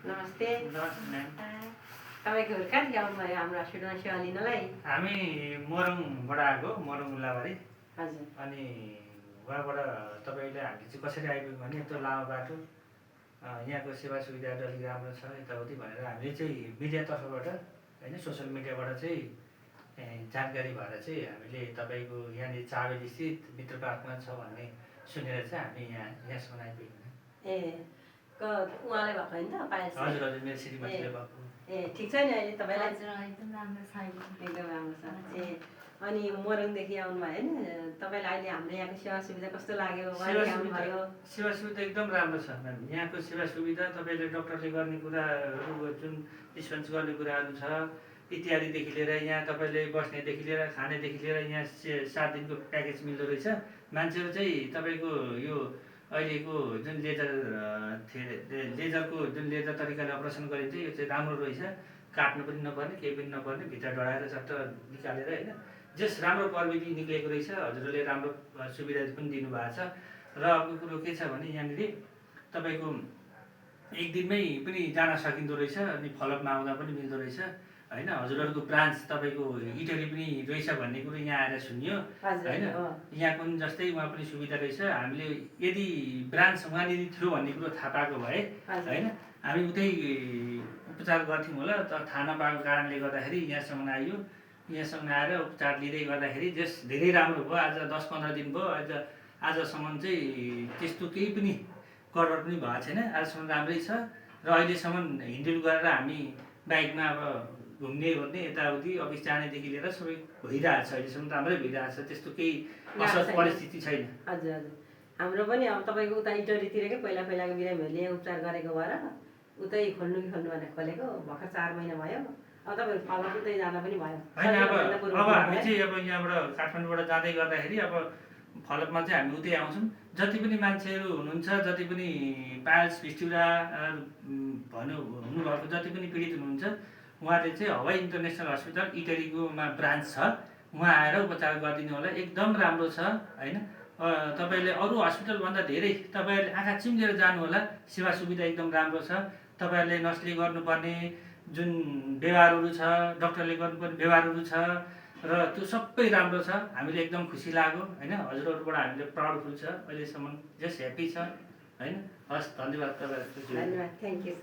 नमस्ते। नमस्ते म्याम। तपाईँहरू कहाँदेखि आउनुभयो हाम्रो हस्पिटलमा सेवा लिनलाई? हामी मोरङबाट आएको, मोरङ उल्लाबारी। हजुर। अनि उहाँबाट तपाईँले हामीले चाहिँ कसरी आइपुग्यौँ भने यत्रो लामो बाटो, यहाँको सेवा सुविधाहरू अलिक राम्रो छ यताउति भनेर हामीले चाहिँ मिडिया तर्फबाट होइन सोसियल मिडियाबाट चाहिँ जानकारी भएर चाहिँ हामीले तपाईँको यहाँनिर चाबेली स्थित मित्र पार्कमा छ भन्ने सुनेर चाहिँ हामी यहाँसम्म आइपुग्यौँ। ए उहाँले भएको होइन त पायल? हजुर हजुर, मेरो श्रीमतीले भएको। ए ठिक छ नि अहिले तपाईँलाई? एकदम राम्रो छ। एकदम राम्रो छ। ए अनि मोरङदेखि आउनुभयो होइन? तपाईँलाई अहिले हाम्रो यहाँको सेवा सुविधा कस्तो लाग्यो? आउनुभयो? सेवा सुविधा एकदम राम्रो छ म्याम। यहाँको सेवा सुविधा तपाईँले डक्टरले गर्ने कुराहरू जुन डिस्पेन्स गर्ने कुराहरू छ इत्यादिदेखि लिएर यहाँ तपाईँले बस्नेदेखि लिएर खानेदेखि लिएर यहाँ 7 दिनको प्याकेज मिल्दो रहेछ। मान्छेहरू चाहिँ तपाईँको यो अहिलेको जुन लेजरको जुन लेजर तरिकाले अपरेसन गरिन्छ यो चाहिँ राम्रो रहेछ। काट्नु पनि नपर्ने, केही पनि नपर्ने, भित्र डढाएर चट्ट निकालेर होइन जस राम्रो प्रविधि निक्लेको रहेछ। हजुरले राम्रो सुविधा पनि दिनुभएको छ। र अर्को कुरो के छ भने यहाँनिर तपाईँको एक दिनमै पनि जान सकिँदो रहेछ अनि फलोअपमा आउँदा पनि मिल्दो रहेछ होइन। हजुरहरूको ब्रान्च तपाईँको इटली पनि रहेछ भन्ने कुरो यहाँ आएर सुनियो होइन। यहाँ पनि जस्तै उहाँ पनि सुविधा रहेछ। हामीले यदि ब्रान्च उहाँनिर थियो भन्ने कुरो थाहा पाएको भए होइन हामी उतै उपचार गर्थ्यौँ होला। तर थाहा नपाएको कारणले गर्दाखेरि यहाँसम्म आइयो। यहाँसम्म आएर उपचार लिँदै गर्दाखेरि जस धेरै राम्रो भयो। आज 10-15 दिन भयो। आजसम्म चाहिँ त्यस्तो केही पनि गडबड पनि भएको छैन। आजसम्म राम्रै छ। र अहिलेसम्म हिँडडुल गरेर हामी बाइकमा अब घुम्ने ओर्ने यताउति अफिस जानेदेखि लिएर सबै भइरहेको छ। अहिलेसम्म राम्रै भइरहेको छ। त्यस्तो केही असहज परिस्थिति छैन। हजुर हजुर। हाम्रो पनि अब तपाईँको उता इटलीतिरकै पहिलाको बिरामीहरूले उपचार गरेको भएर उतै खोल्नु भनेर खोलेको। भर्खर 4 महिना भयो। अब तपाईँहरू फलोअप उतै जाँदा पनि भयो होइन। अब हामी चाहिँ अब यहाँबाट काठमाडौँबाट जाँदै गर्दाखेरि अब फलोअपमा चाहिँ हामी उतै आउँछौँ। जति पनि मान्छेहरू हुनुहुन्छ, जति पनि पाइल्स फिस्टुला हुनुभएको जति पनि पीडित हुनुहुन्छ उहाँले चाहिँ हवाई इन्टरनेसनल हस्पिटल इटलीकोमा ब्रान्च छ, उहाँ आएर उपचार गरिदिनु होला। एकदम राम्रो छ होइन। तपाईँले अरू हस्पिटलभन्दा धेरै तपाईँहरूले आँखा चिम्लेर जानु होला। सेवा सुविधा एकदम राम्रो छ। तपाईँहरूले नर्सले गर्नुपर्ने जुन व्यवहारहरू छ, डक्टरले गर्नुपर्ने व्यवहारहरू छ र त्यो सबै राम्रो छ। हामीले एकदम खुसी लाग्यो होइन। हजुरहरूबाट हामीले प्राउडफुल छ। अहिलेसम्म जस्ट ह्याप्पी छ होइन। हस्, धन्यवाद तपाईँहरू। धन्यवाद, थ्याङ्क यू।